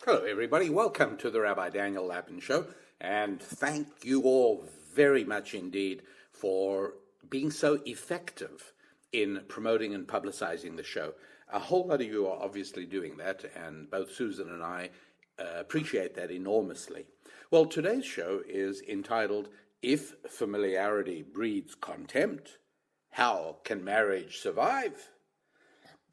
Hello, everybody. Welcome to the Rabbi Daniel Lapin Show, and thank you all very much indeed for being so effective in promoting and publicizing the show. A whole lot of you are obviously doing that, and both Susan and I appreciate that enormously. Well, today's show is entitled, If Familiarity Breeds Contempt, How Can Marriage Survive?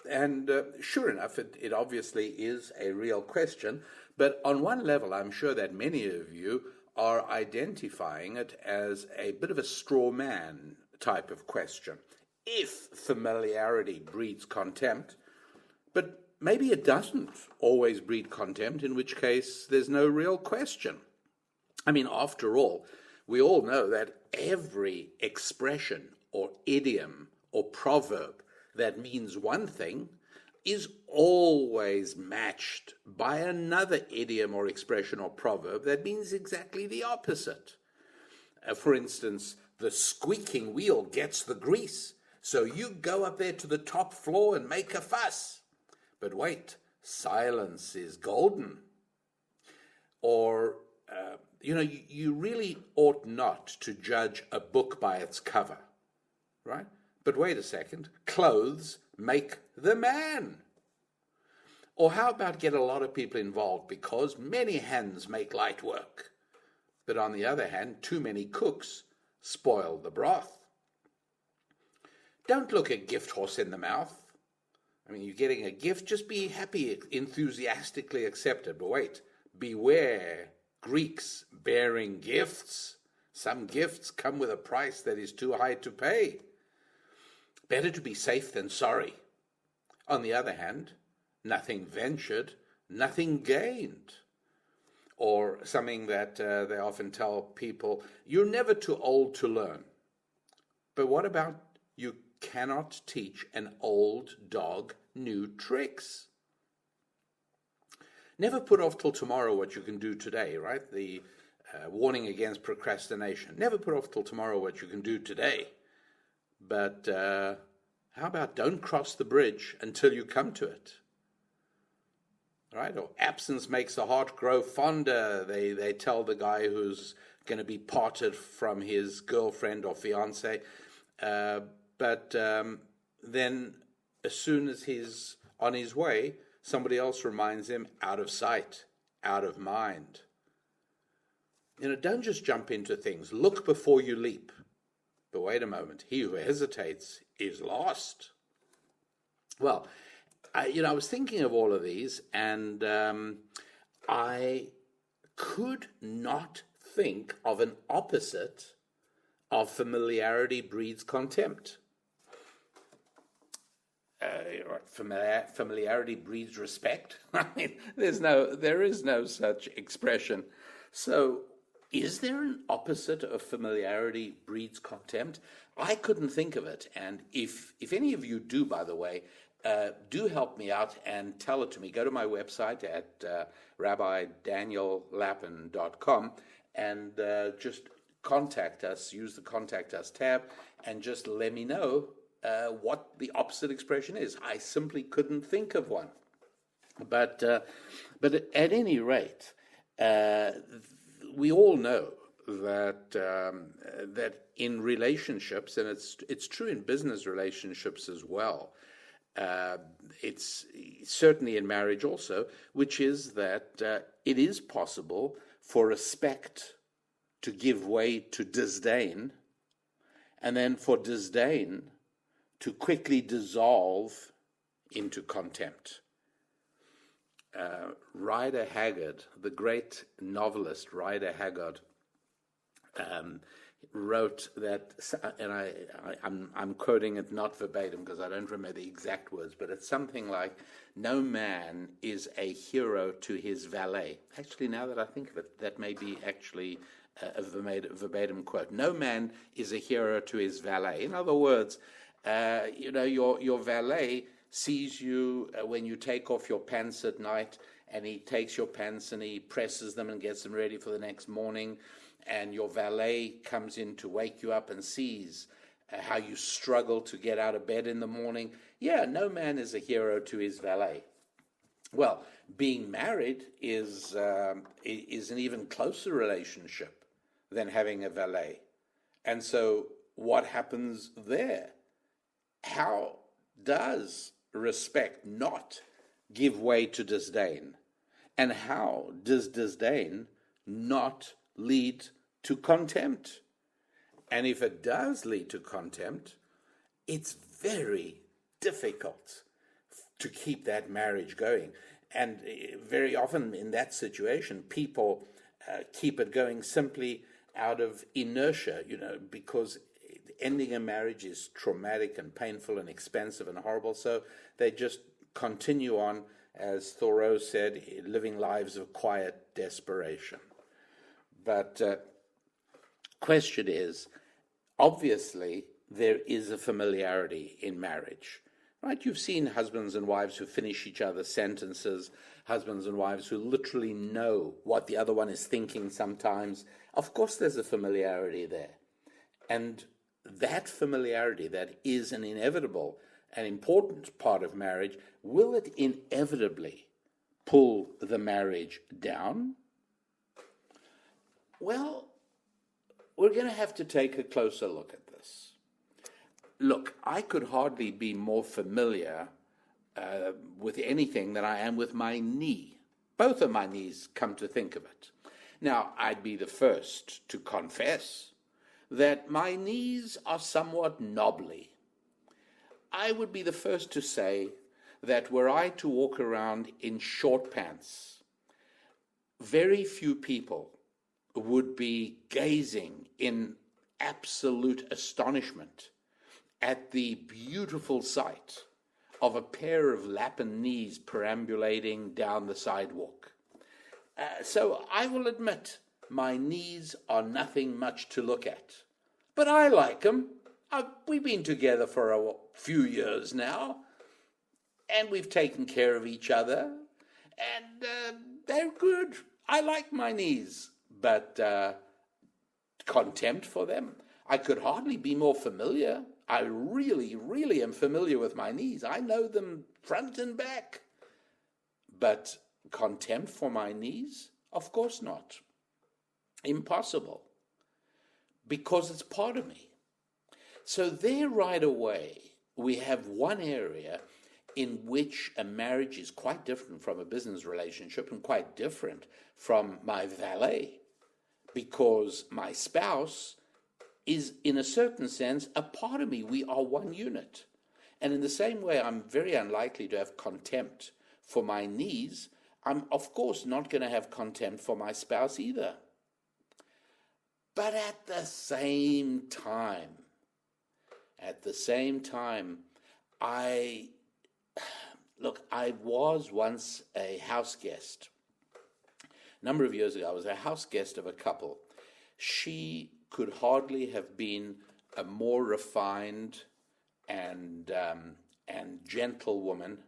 And sure enough, it obviously is a real question, but on one level, I'm sure that many of you are identifying it as a bit of a straw man type of question. If familiarity breeds contempt, but maybe it doesn't always breed contempt, in which case there's no real question. I mean, after all, we all know that every expression or idiom or proverb that means one thing is always matched by another idiom or expression or proverb that means exactly the opposite. For instance, the squeaking wheel gets the grease, so you go up there to the top floor and make a fuss. But wait, silence is golden. Or, you really ought not to judge a book by its cover, right? But wait a second, clothes make the man. Or how about get a lot of people involved because many hands make light work. But on the other hand, too many cooks spoil the broth. Don't look a gift horse in the mouth. I mean, you're getting a gift, just be happy, enthusiastically accept it. But wait, beware Greeks bearing gifts. Some gifts come with a price that is too high to pay. Better to be safe than sorry. On the other hand, nothing ventured, nothing gained. Or something that they often tell people, you're never too old to learn. But what about you cannot teach an old dog new tricks? Never put off till tomorrow what you can do today, right? The warning against procrastination. Never put off till tomorrow what you can do today. But how about don't cross the bridge until you come to it? Right? Or absence makes the heart grow fonder. They tell the guy who's going to be parted from his girlfriend or fiance. But then as soon as he's on his way, somebody else reminds him, out of sight, out of mind. Don't just jump into things. Look before you leap. But wait a moment, he who hesitates is lost. Well, I was thinking of all of these, and I could not think of an opposite of familiarity breeds contempt. Familiarity breeds respect. I mean, there is no such expression. So, is there an opposite of familiarity breeds contempt? I couldn't think of it. And if any of you do, by the way, do help me out and tell it to me. Go to my website at rabbidaniellapin.com and just contact us. Use the Contact Us tab and just let me know what the opposite expression is. I simply couldn't think of one. But at any rate, we all know that in relationships, and it's true in business relationships as well, it's certainly in marriage also, which is that it is possible for respect to give way to disdain, and then for disdain to quickly dissolve into contempt. Rider Haggard, the great novelist Rider Haggard, wrote that, and I'm quoting it not verbatim because I don't remember the exact words, but it's something like, no man is a hero to his valet. Actually, now that I think of it, that may be actually a verbatim quote. No man is a hero to his valet. In other words, your valet sees you when you take off your pants at night, and he takes your pants and he presses them and gets them ready for the next morning, and your valet comes in to wake you up and sees how you struggle to get out of bed in the morning. Yeah, no man is a hero to his valet. Well, being married is an even closer relationship than having a valet. And so what happens there? How does respect not give way to disdain? And how does disdain not lead to contempt? And if it does lead to contempt, it's very difficult to keep that marriage going. And very often in that situation, people keep it going simply out of inertia, because ending a marriage is traumatic and painful and expensive and horrible. So they just continue on, as Thoreau said, living lives of quiet desperation. But question is, obviously, there is a familiarity in marriage, right? You've seen husbands and wives who finish each other's sentences, husbands and wives who literally know what the other one is thinking sometimes. Of course, there's a familiarity there. And that familiarity that is an inevitable and important part of marriage, will it inevitably pull the marriage down? Well, we're going to have to take a closer look at this. Look, I could hardly be more familiar with anything than I am with my knee. Both of my knees, come to think of it. Now, I'd be the first to confess that my knees are somewhat knobbly. I would be the first to say that were I to walk around in short pants, very few people would be gazing in absolute astonishment at the beautiful sight of a pair of Lappin knees perambulating down the sidewalk. So I will admit my knees are nothing much to look at, but I like them. We've been together for a few years now, and we've taken care of each other, and they're good. I like my knees, but contempt for them? I could hardly be more familiar. I really, really am familiar with my knees. I know them front and back. But contempt for my knees? Of course not. Impossible. Because it's part of me. So there right away, we have one area in which a marriage is quite different from a business relationship and quite different from my valet, because my spouse is, in a certain sense, a part of me. We are one unit. And in the same way, I'm very unlikely to have contempt for my knees. I'm, of course, not going to have contempt for my spouse either. But at the same time, I was once a house guest. A number of years ago, I was a house guest of a couple. She could hardly have been a more refined and gentle woman,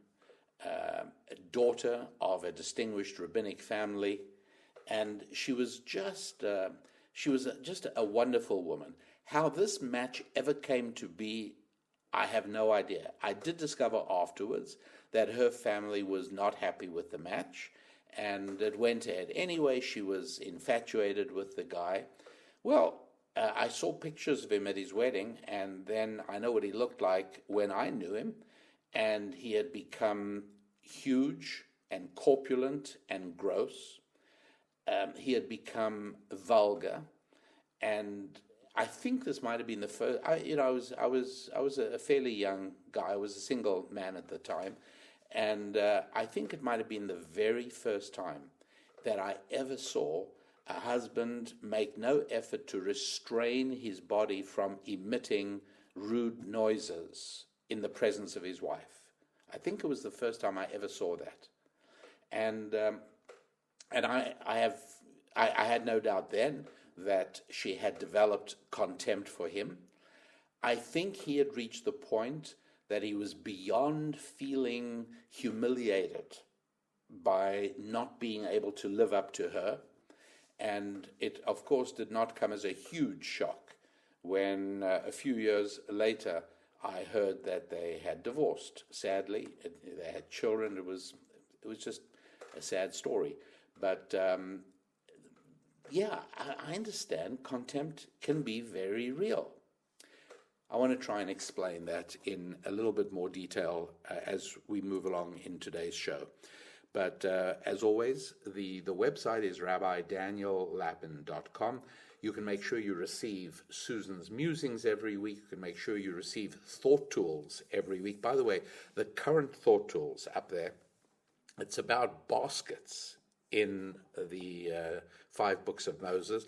daughter of a distinguished rabbinic family, and she was just a wonderful woman. How this match ever came to be, I have no idea. I did discover afterwards that her family was not happy with the match, and it went ahead. Anyway, she was infatuated with the guy. Well, I saw pictures of him at his wedding, and then I know what he looked like when I knew him, and he had become huge and corpulent and gross. He had become vulgar, and I think this might have been the first. I was a fairly young guy. I was a single man at the time, and I think it might have been the very first time that I ever saw a husband make no effort to restrain his body from emitting rude noises in the presence of his wife. I think it was the first time I ever saw that, and I had no doubt then that she had developed contempt for him. I think he had reached the point that he was beyond feeling humiliated by not being able to live up to her. And it, of course, did not come as a huge shock when a few years later I heard that they had divorced. Sadly, they had children. It was It was just a sad story. But yeah, I understand contempt can be very real. I want to try and explain that in a little bit more detail as we move along in today's show. But as always, the website is rabbidaniellapin.com. You can make sure you receive Susan's musings every week. You can make sure you receive thought tools every week. By the way, the current thought tools up there, it's about baskets in the 5 books of Moses.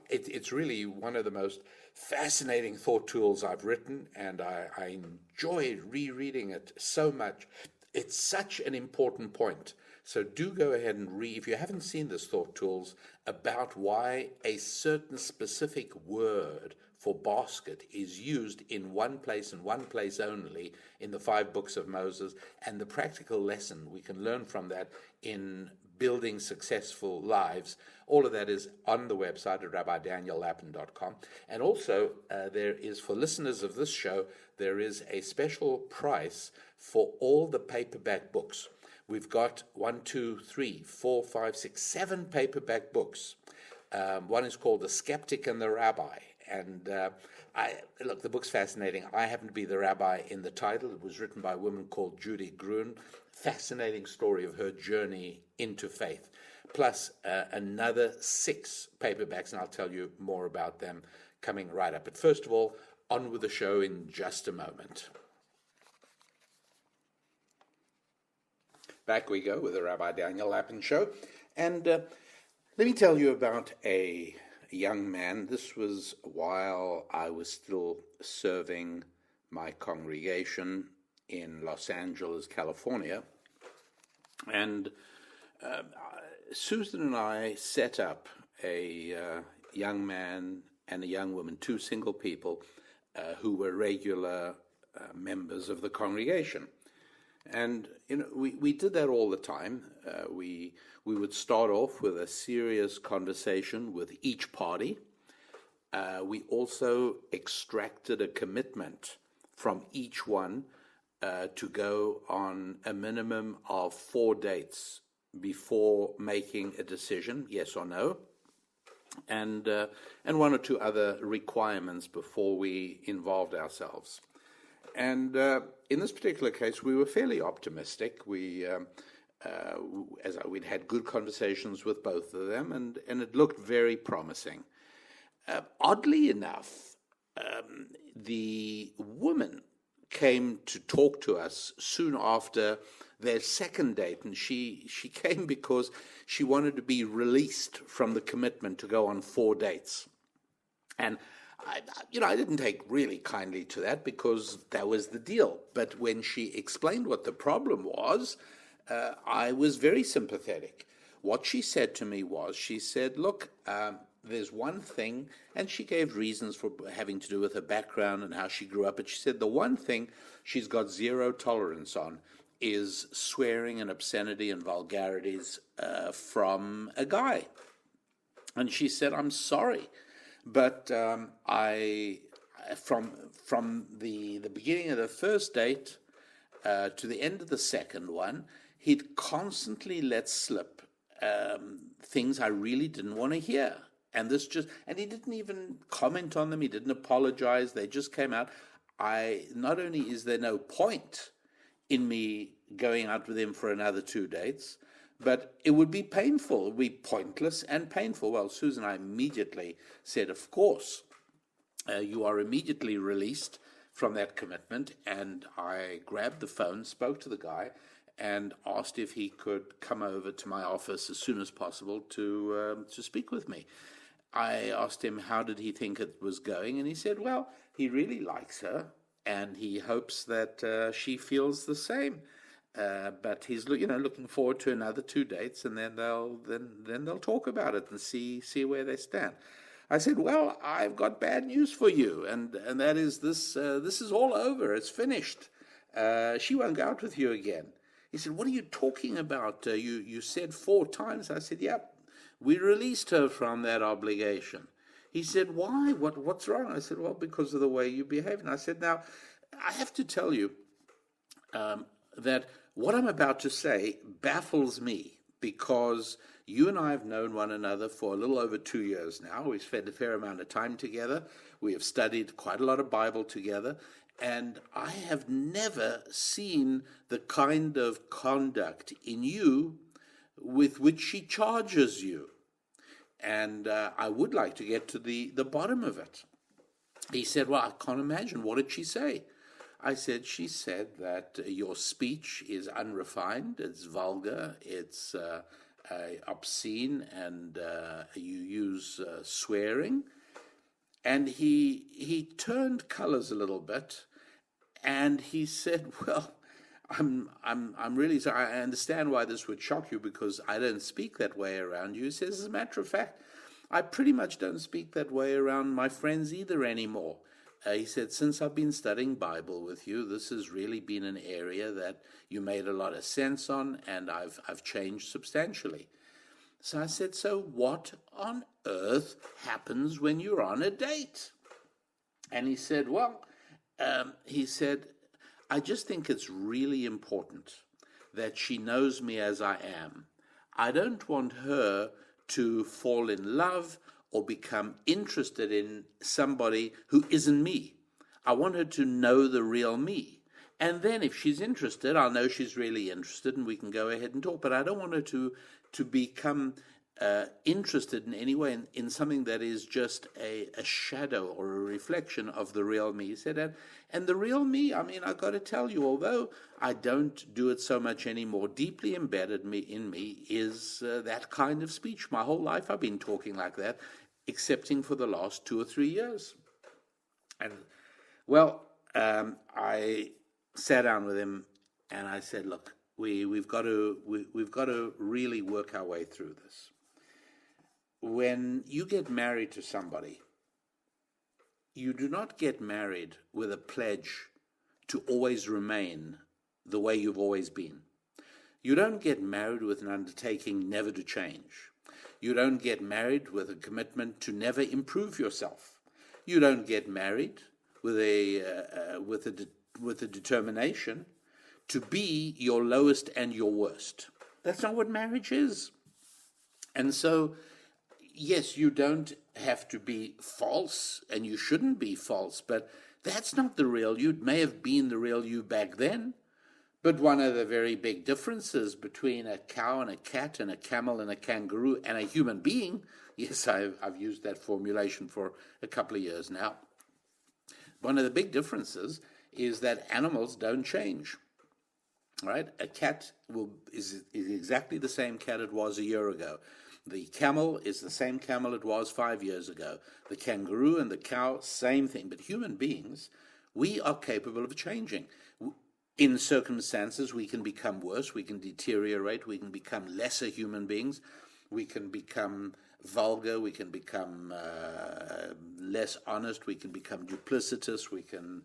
It's really one of the most fascinating thought tools I've written, and I enjoy rereading it so much. It's such an important point. So do go ahead and read, if you haven't seen this thought tools, about why a certain specific word for basket is used in one place and one place only in the 5 books of Moses, and the practical lesson we can learn from that in building successful lives. All of that is on the website at rabbidaniellapin.com. And also, there is, for listeners of this show, there is a special price for all the paperback books. We've got 1, 2, 3, 4, 5, 6, 7 paperback books. One is called The Skeptic and the Rabbi. And look, the book's fascinating. I happen to be the rabbi in the title. It was written by a woman called Judy Gruen. Fascinating story of her journey into faith. Plus another 6 paperbacks, and I'll tell you more about them coming right up. But first of all, on with the show in just a moment. Back we go with the Rabbi Daniel Lapin Show. And let me tell you about a young man. This was while I was still serving my congregation in Los Angeles, California. And Susan and I set up a young man and a young woman, 2 single people, who were regular members of the congregation. And we did that all the time. We would start off with a serious conversation with each party. We also extracted a commitment from each one to go on a minimum of 4 dates before making a decision, yes or no, and 1 or 2 other requirements before we involved ourselves. And in this particular case, we were fairly optimistic. We'd had good conversations with both of them, and it looked very promising. Oddly enough, the woman came to talk to us soon after their second date, and she came because she wanted to be released from the commitment to go on 4 dates. And I didn't take really kindly to that because that was the deal. But when she explained what the problem was, I was very sympathetic. What she said to me was, she said, look, there's one thing, and she gave reasons for having to do with her background and how she grew up, but she said the one thing she's got 0 tolerance on is swearing and obscenity and vulgarities from a guy. And she said, I'm sorry, but from the beginning of the first date to the end of the second one, he'd constantly let slip things I really didn't want to hear. And he didn't even comment on them. He didn't apologize. They just came out. Not only is there no point in me going out with him for another 2 dates, but it would be painful. It would be pointless and painful. Well, Susan and I immediately said, of course, you are immediately released from that commitment. And I grabbed the phone, spoke to the guy, and asked if he could come over to my office as soon as possible to speak with me. I asked him how did he think it was going, and he said, well, he really likes her, and he hopes that she feels the same. But he's looking forward to another 2 dates, and then they'll talk about it and see where they stand. I said, well, I've got bad news for you, and that is this is all over. It's finished. She won't go out with you again. He said, what are you talking about? You said 4 times. I said, yeah, we released her from that obligation. He said, why? What's wrong? I said, well, because of the way you behave. And I said, now, I have to tell you that what I'm about to say baffles me because you and I have known one another for a little over 2 years now. We've spent a fair amount of time together. We have studied quite a lot of Bible together. And I have never seen the kind of conduct in you with which she charges you. And I would like to get to the bottom of it. He said, well, I can't imagine. What did she say? I said, she said that your speech is unrefined, it's vulgar, it's obscene, and you use swearing. And he turned colors a little bit, and he said, well, I'm really sorry. I understand why this would shock you because I don't speak that way around you. He says, as a matter of fact, I pretty much don't speak that way around my friends either anymore. He said, since I've been studying Bible with you, this has really been an area that you made a lot of sense on, and I've changed substantially. So I said, so what on earth happens when you're on a date? And he said, well, I just think it's really important that she knows me as I am. I don't want her to fall in love or become interested in somebody who isn't me. I want her to know the real me. And then if she's interested, I'll know she's really interested and we can go ahead and talk. But I don't want her to become interested in any way in something that is just a shadow or a reflection of the real me. He said, and the real me, I mean, I've got to tell you, although I don't do it so much anymore, deeply embedded in me is that kind of speech. My whole life I've been talking like that, excepting for the last 2 or 3 years. And, well, I sat down with him and I said, look, we've got to really work our way through this. When you get married to somebody, you do not get married with a pledge to always remain the way you've always been. You don't get married with an undertaking never to change. You don't get married with a commitment to never improve yourself. You don't get married with a determination to be your lowest and your worst. That's not what marriage is. And so, yes, you don't have to be false, and you shouldn't be false, but that's not the real you. It may have been the real you back then, but one of the very big differences between a cow and a cat and a camel and a kangaroo and a human being, yes, I've used that formulation for a couple of years now, one of the big differences is that animals don't change. Right? A cat is exactly the same cat it was a year ago. The camel is the same camel it was 5 years ago. The kangaroo and the cow, same thing. But human beings, we are capable of changing. In circumstances, we can become worse, we can deteriorate, we can become lesser human beings, we can become vulgar, we can become less honest, we can become duplicitous, we can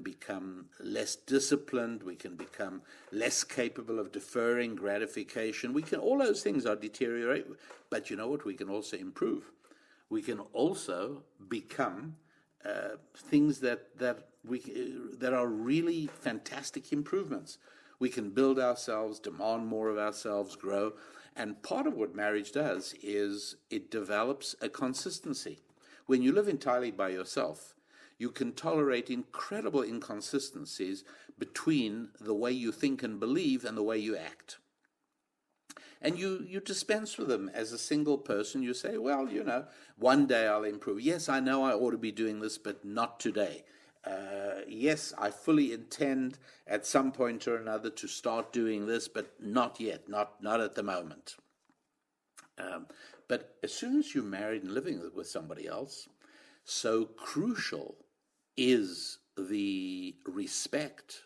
become less disciplined, we can become less capable of deferring gratification. All those things are deteriorate, but you know what? We can also improve. We can also become things that are really fantastic improvements. We can build ourselves, demand more of ourselves, grow. And part of what marriage does is it develops a consistency. When you live entirely by yourself, you can tolerate incredible inconsistencies between the way you think and believe and the way you act. And you dispense with them as a single person. You say, well, one day I'll improve. Yes, I know I ought to be doing this, but not today. Yes, I fully intend at some point or another to start doing this, but not yet, not at the moment. But as soon as you're married and living with somebody else, so crucial is the respect,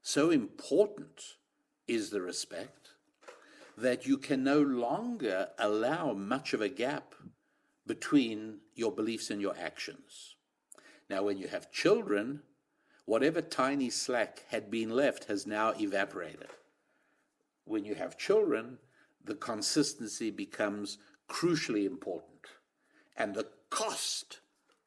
so important is the respect, that you can no longer allow much of a gap between your beliefs and your actions. Now, when you have children, whatever tiny slack had been left has now evaporated. When you have children, the consistency becomes crucially important. And the cost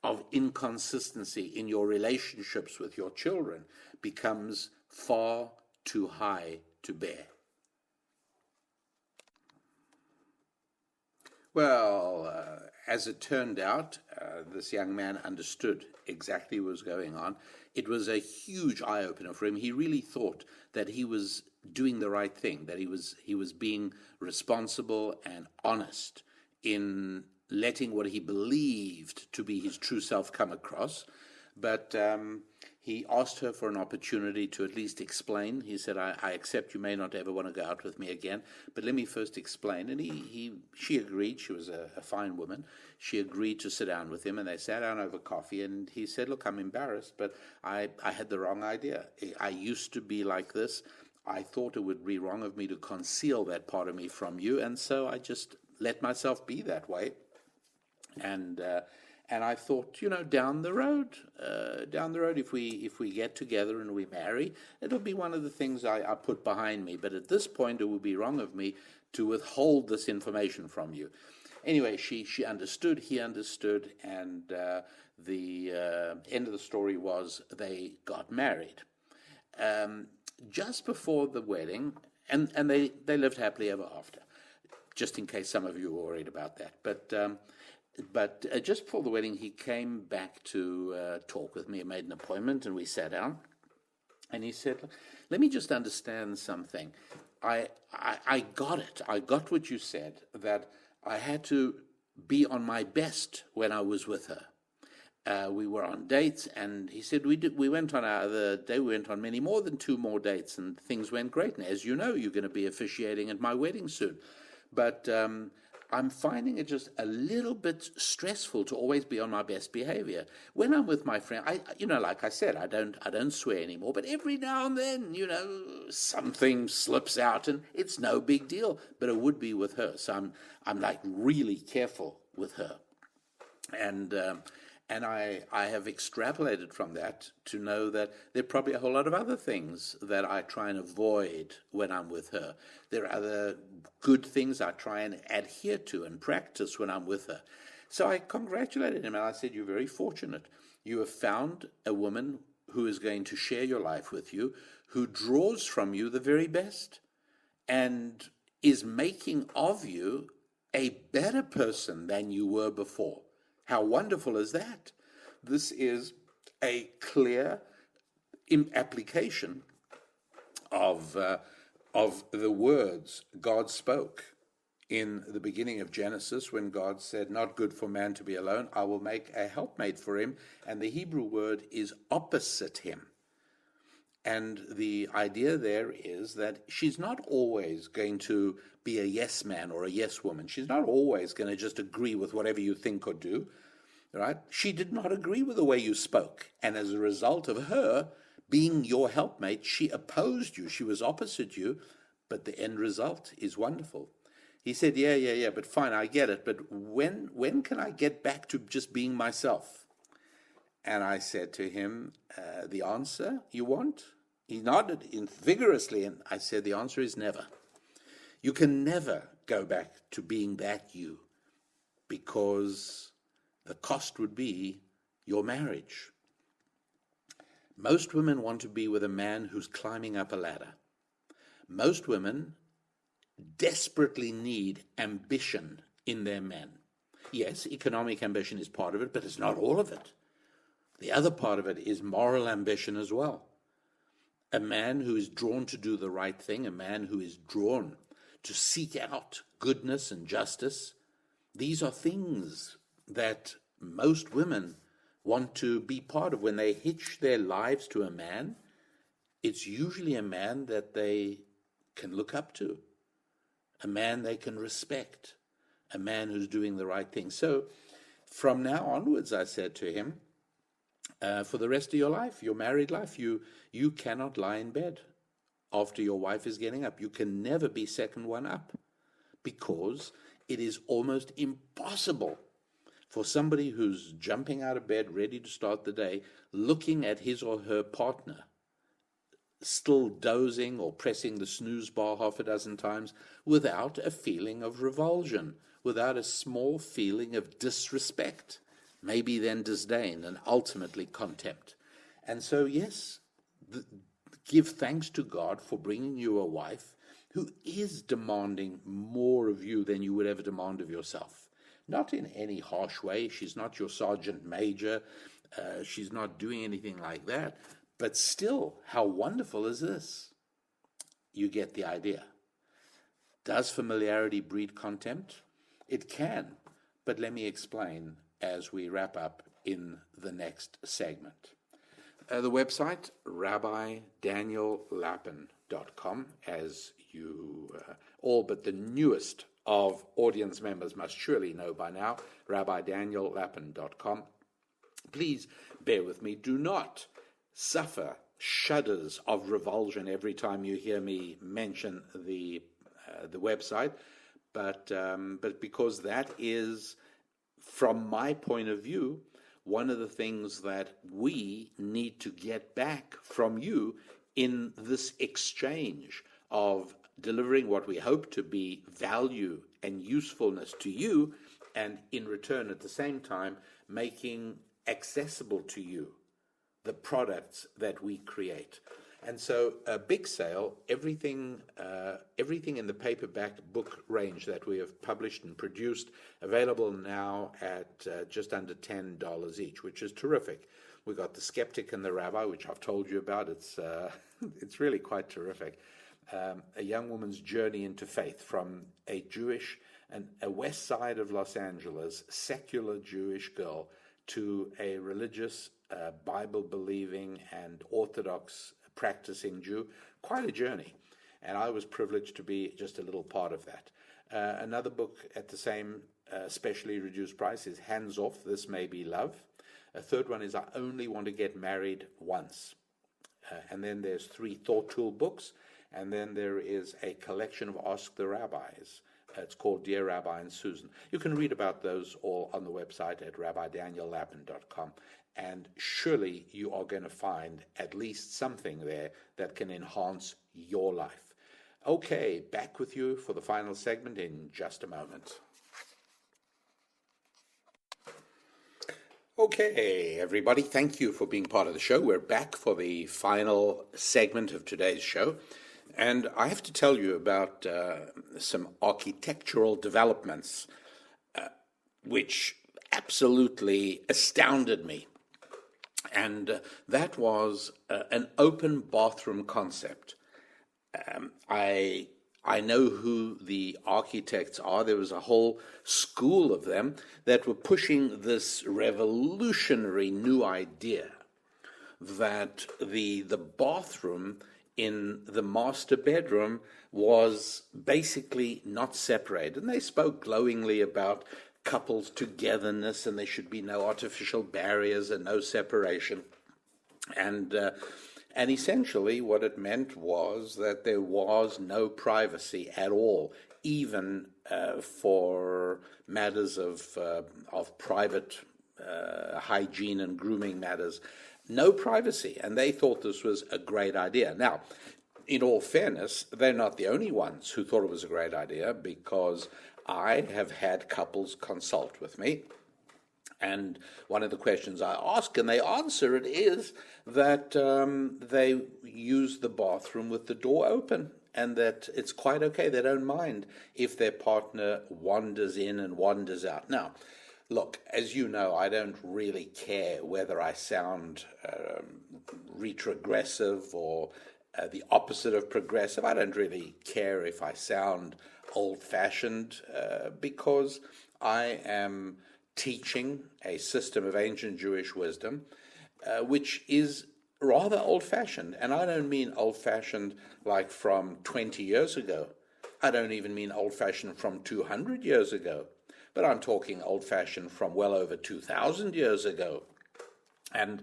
of inconsistency in your relationships with your children becomes far too high to bear. Well, as it turned out, this young man understood exactly what was going on. It was a huge eye-opener for him. He really thought that he was doing the right thing, that he was being responsible and honest in letting what he believed to be his true self come across. But he asked her for an opportunity to at least explain. He said, I accept you may not ever want to go out with me again, but let me first explain. And she agreed. She was a fine woman. She agreed to sit down with him, and they sat down over coffee. And he said, look, I'm embarrassed, but I had the wrong idea. I used to be like this. I thought it would be wrong of me to conceal that part of me from you, and so I just let myself be that way. And I thought, down the road, if we get together and we marry, it'll be one of the things I put behind me. But at this point, it would be wrong of me to withhold this information from you. Anyway, she understood, he understood, and the end of the story was they got married. Just before the wedding, and they lived happily ever after, just in case some of you were worried about that. But just before the wedding, he came back to talk with me. He made an appointment, and we sat down. And he said, let me just understand something. I got it. I got what you said, that I had to be on my best when I was with her. We were on dates, and he said we went on our other day. We went on many more than 2 more dates, and things went great. And as you know, you're going to be officiating at my wedding soon. But I'm finding it just a little bit stressful to always be on my best behavior. When I'm with my friend, like I said, I don't swear anymore. But every now and then, something slips out, and it's no big deal. But it would be with her, so I'm like really careful with her, and I have extrapolated from that to know that there are probably a whole lot of other things that I try and avoid when I'm with her. There are other good things I try and adhere to and practice when I'm with her. So I congratulated him, and I said, you're very fortunate. You have found a woman who is going to share your life with you, who draws from you the very best, and is making of you a better person than you were before. How wonderful is that? This is a clear application of the words God spoke in the beginning of Genesis, when God said, not good for man to be alone, I will make a helpmate for him. And the Hebrew word is opposite him. And the idea there is that she's not always going to be a yes man or a yes woman. She's not always going to just agree with whatever you think or do, right? She did not agree with the way you spoke. And as a result of her being your helpmate, she opposed you. She was opposite you, but the end result is wonderful. He said, yeah, but fine, I get it. But when can I get back to just being myself? And I said to him, the answer you want? He nodded vigorously, and I said, the answer is never. You can never go back to being that you, because the cost would be your marriage. Most women want to be with a man who's climbing up a ladder. Most women desperately need ambition in their men. Yes, economic ambition is part of it, but it's not all of it. The other part of it is moral ambition as well. A man who is drawn to do the right thing, a man who is drawn to seek out goodness and justice, these are things that most women want to be part of. When they hitch their lives to a man, it's usually a man that they can look up to, a man they can respect, a man who's doing the right thing. So from now onwards, I said to him, for the rest of your life, your married life, you cannot lie in bed after your wife is getting up. You can never be second one up, because it is almost impossible for somebody who's jumping out of bed, ready to start the day, looking at his or her partner, still dozing or pressing the snooze bar half a dozen times, without a feeling of revulsion, without a small feeling of disrespect, maybe then disdain, and ultimately contempt. And so, yes, give thanks to God for bringing you a wife who is demanding more of you than you would ever demand of yourself. Not in any harsh way. She's not your sergeant major. She's not doing anything like that. But still, how wonderful is this? You get the idea. Does familiarity breed contempt? It can, but let me explain as we wrap up in the next segment. The website, rabbidaniellapin.com, as you all but the newest of audience members must surely know by now, rabbidaniellapin.com. Please bear with me. Do not suffer shudders of revulsion every time you hear me mention the website, but because that is, from my point of view, one of the things that we need to get back from you in this exchange of delivering what we hope to be value and usefulness to you, and in return at the same time making accessible to you the products that we create. And so a big sale, everything in the paperback book range that we have published and produced, available now at just under $10 each, which is terrific. We've got The Skeptic and the Rabbi, which I've told you about. It's really quite terrific. A young woman's journey into faith from a Jewish and a west side of Los Angeles secular Jewish girl to a religious, Bible-believing and Orthodox practicing Jew. Quite a journey, and I was privileged to be just a little part of that. Another book at the same specially reduced price is Hands Off, This May Be Love. A third one is I Only Want to Get Married Once. And then there's 3 Thought Tool books, and then there is a collection of Ask the Rabbis. It's called Dear Rabbi and Susan. You can read about those all on the website at rabbidaniellapin.com. And surely you are going to find at least something there that can enhance your life. Okay, back with you for the final segment in just a moment. Okay, everybody, thank you for being part of the show. We're back for the final segment of today's show. And I have to tell you about some architectural developments which absolutely astounded me. And that was an open bathroom concept. I know who the architects are. There was a whole school of them that were pushing this revolutionary new idea that the bathroom in the master bedroom was basically not separated. And they spoke glowingly about couples' togetherness, and there should be no artificial barriers and no separation. And essentially what it meant was that there was no privacy at all, even for matters of private hygiene and grooming matters. No privacy, and they thought this was a great idea. Now, in all fairness, they're not the only ones who thought it was a great idea, because I have had couples consult with me, and one of the questions I ask, and they answer it, is that they use the bathroom with the door open, and that it's quite okay. They don't mind if their partner wanders in and wanders out. Now, look, as you know, I don't really care whether I sound retrogressive or the opposite of progressive. I don't really care if I sound old-fashioned because I am teaching a system of ancient Jewish wisdom which is rather old-fashioned. And I don't mean old-fashioned like from 20 years ago. I don't even mean old-fashioned from 200 years ago. But I'm talking old-fashioned from well over 2,000 years ago. And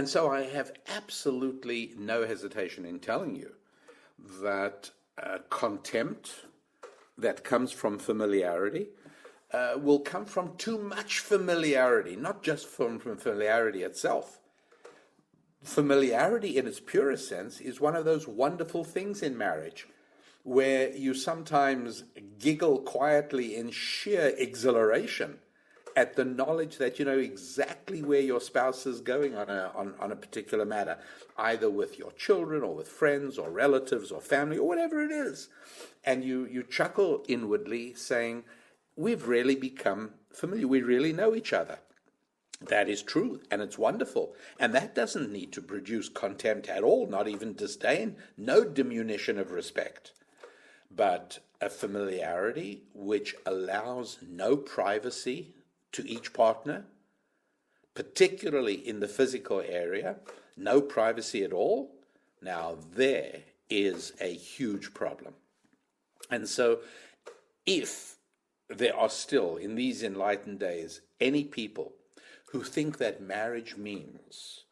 so I have absolutely no hesitation in telling you that contempt that comes from familiarity will come from too much familiarity, not just from familiarity itself. Familiarity in its purest sense is one of those wonderful things in marriage where you sometimes giggle quietly in sheer exhilaration at the knowledge that you know exactly where your spouse is going on a particular matter, either with your children or with friends or relatives or family or whatever it is. And you chuckle inwardly saying, we've really become familiar. We really know each other. That is true, and it's wonderful. And that doesn't need to produce contempt at all, not even disdain, no diminution of respect. But a familiarity which allows no privacy to each partner, particularly in the physical area, no privacy at all. Now there is a huge problem. And so if there are still, in these enlightened days, any people who think that marriage means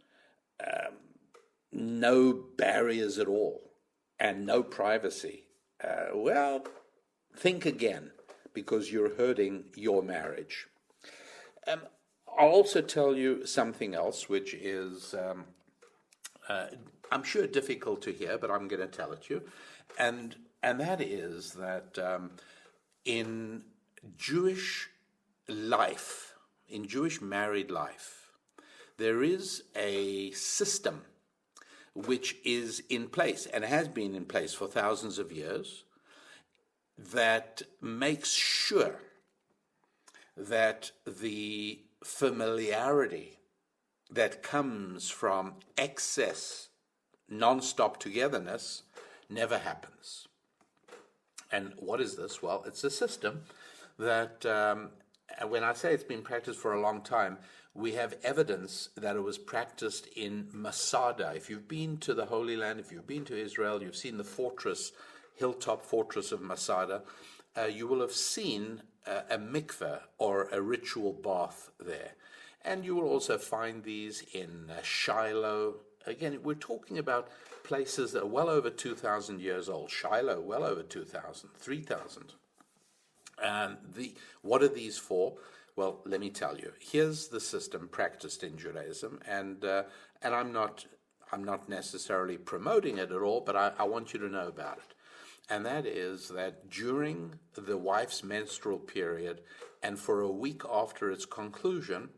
no barriers at all and no privacy, well, think again, because you're hurting your marriage. I'll also tell you something else, which is, I'm sure, difficult to hear, but I'm going to tell it to you. And that is that in Jewish life, in Jewish married life, there is a system which is in place and has been in place for thousands of years that makes sure that the familiarity that comes from excess non-stop togetherness never happens. And what is this? Well, it's a system that, when I say it's been practiced for a long time, we have evidence that it was practiced in Masada. If you've been to the Holy Land, if you've been to Israel, you've seen the fortress, hilltop fortress of Masada, you will have seen a mikveh or a ritual bath there. And you will also find these in Shiloh. Again, we're talking about places that are well over 2,000 years old. Shiloh, well over 2,000, 3,000. And what are these for? Well, let me tell you. Here's the system practiced in Judaism, and I'm not necessarily promoting it at all, but I want you to know about it. And that is that during the wife's menstrual period and for a week after its conclusion,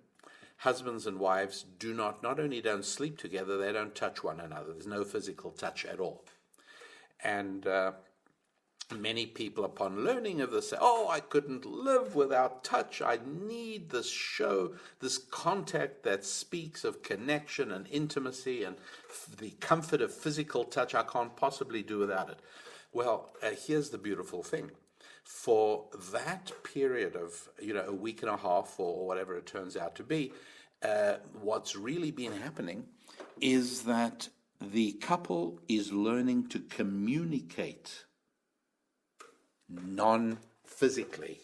husbands and wives not only don't sleep together, they don't touch one another. There's no physical touch at all. And many people, upon learning of this, say, I couldn't live without touch. I need this show, this contact that speaks of connection and intimacy and the comfort of physical touch. I can't possibly do without it. Well, here's the beautiful thing. For that period of, a week and a half or whatever it turns out to be, what's really been happening is that the couple is learning to communicate non-physically.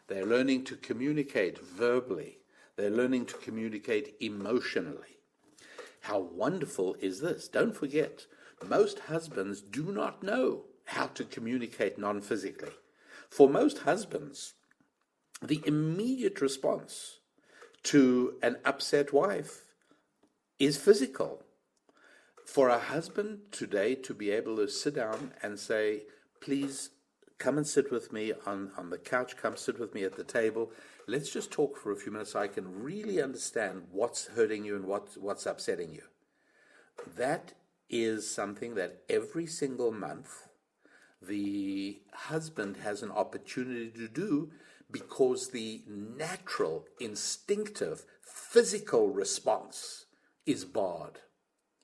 They're learning to communicate verbally. They're learning to communicate emotionally. How wonderful is this? Don't forget, most husbands do not know how to communicate non-physically. For most husbands, the immediate response to an upset wife is physical. For a husband today to be able to sit down and say, please come and sit with me on the couch, come sit with me at the table, let's just talk for a few minutes so I can really understand what's hurting you and what's upsetting you. That is something that every single month the husband has an opportunity to do, because the natural, instinctive, physical response is barred.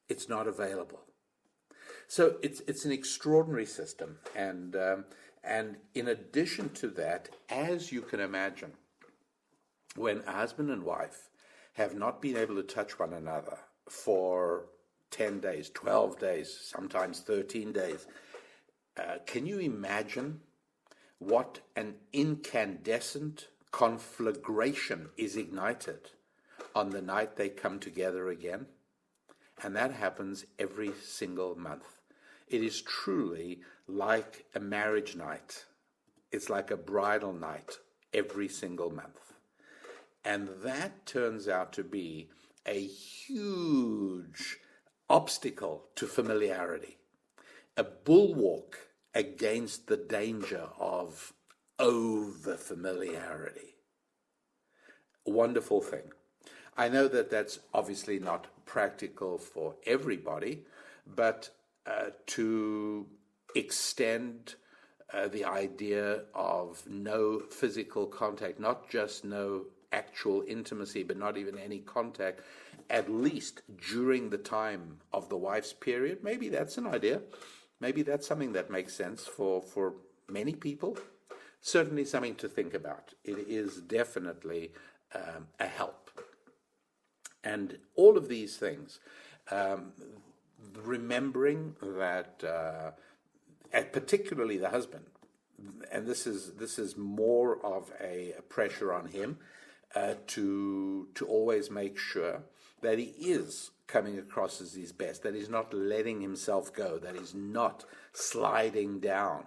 It's not available. So it's an extraordinary system. And in addition to that, as you can imagine, when a husband and wife have not been able to touch one another for 10 days, 12 days, sometimes 13 days, can you imagine what an incandescent conflagration is ignited on the night they come together again? And that happens every single month. It is truly like a marriage night. It's like a bridal night every single month. And that turns out to be a huge obstacle to familiarity, a bulwark against the danger of over familiarity. wonderful thing. I know that that's obviously not practical for everybody, but to extend the idea of no physical contact, not just no actual intimacy, but not even any contact, at least during the time of the wife's period, maybe that's an idea. Maybe that's something that makes sense for many people. Certainly something to think about. It is definitely a help. And all of these things, remembering that, and particularly the husband, and this is more of a pressure on him to always make sure that he is coming across as his best, that he's not letting himself go, that he's not sliding down.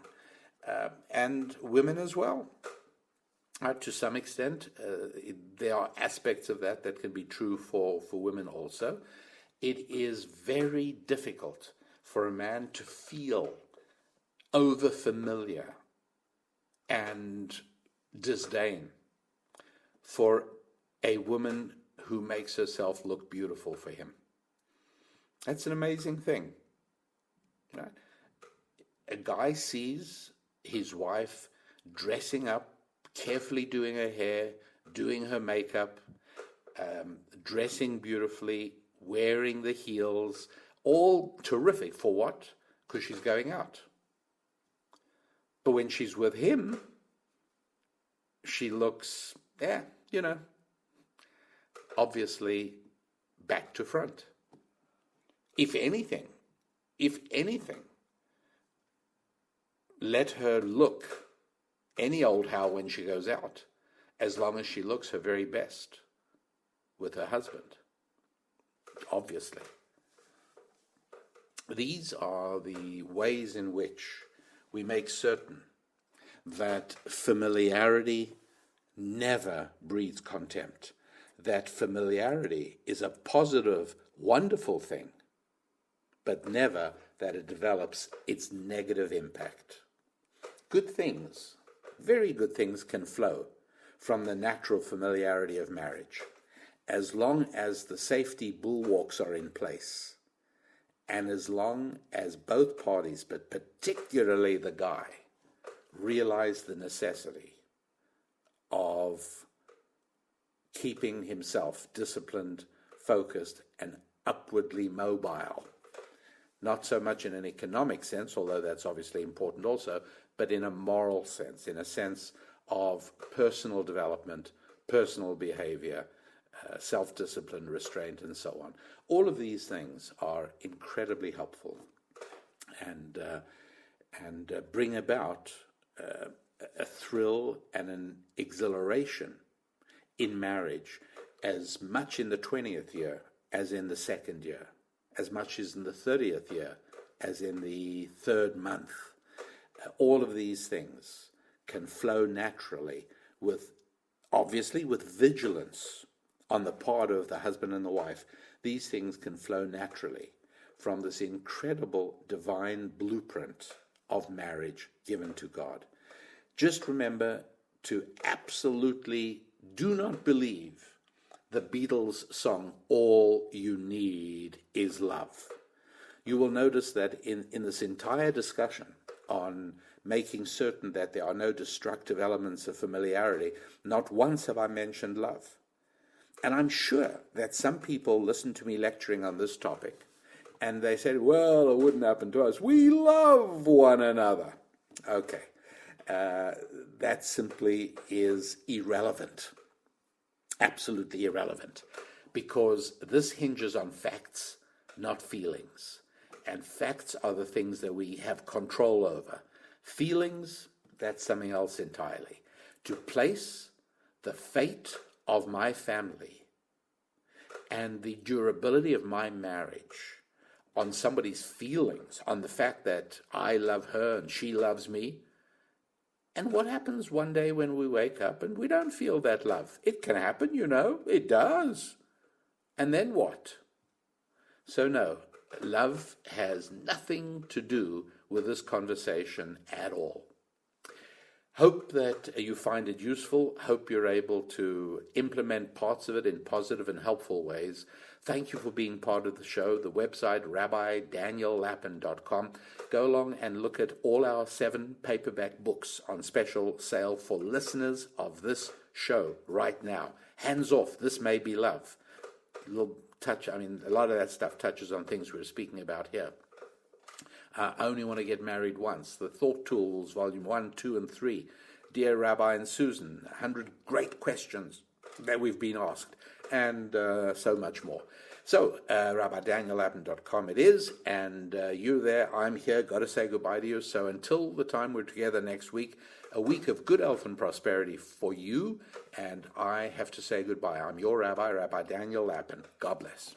And women as well. To some extent, there are aspects of that can be true for women also. It is very difficult for a man to feel over-familiar and disdain for a woman who makes herself look beautiful for him. That's an amazing thing. Right? A guy sees his wife dressing up, carefully doing her hair, doing her makeup, dressing beautifully, wearing the heels, all terrific. For what? Because she's going out. But when she's with him, she looks, obviously back to front. If anything, let her look any old how when she goes out, as long as she looks her very best with her husband, obviously. These are the ways in which we make certain that familiarity never breeds contempt, that familiarity is a positive, wonderful thing, but never that it develops its negative impact. Good things, very good things, can flow from the natural familiarity of marriage, as long as the safety bulwarks are in place, and as long as both parties, but particularly the guy, realize the necessity of keeping himself disciplined, focused, and upwardly mobile. Not so much in an economic sense, although that's obviously important also, but in a moral sense, in a sense of personal development, personal behavior, self-discipline, restraint, and so on. All of these things are incredibly helpful and bring about a thrill and an exhilaration in marriage as much in the 20th year as in the second year, as much as in the 30th year as in the third month. All of these things can flow naturally obviously with vigilance on the part of the husband and the wife. These things can flow naturally from this incredible divine blueprint of marriage given to God. Just remember to absolutely do not believe the Beatles song, "All You Need Is Love." You will notice that in this entire discussion on making certain that there are no destructive elements of familiarity, not once have I mentioned love. And I'm sure that some people listen to me lecturing on this topic, and they said, well, it wouldn't happen to us. We love one another. Okay. That simply is irrelevant. Absolutely irrelevant. Because this hinges on facts, not feelings. And facts are the things that we have control over. Feelings, that's something else entirely. To place the fate of my family and the durability of my marriage on somebody's feelings, on the fact that I love her and she loves me. And what happens one day when we wake up and we don't feel that love? It can happen, it does. And then what? So no, love has nothing to do with this conversation at all. Hope that you find it useful. Hope you're able to implement parts of it in positive and helpful ways. Thank you for being part of the show. The website, rabbidaniellapin.com. Go along and look at all our 7 paperback books on special sale for listeners of this show right now. Hands off, This May Be Love. A lot of that stuff touches on things we're speaking about here. I Only Want to Get Married Once, The Thought Tools, Volume 1, 2, and 3, Dear Rabbi and Susan, 100 great questions that we've been asked, and so much more. So, rabbidaniellapin.com it is, and you there, I'm here, got to say goodbye to you. So until the time we're together next week, a week of good health and prosperity for you, and I have to say goodbye. I'm your rabbi, Rabbi Daniel Lapin. God bless.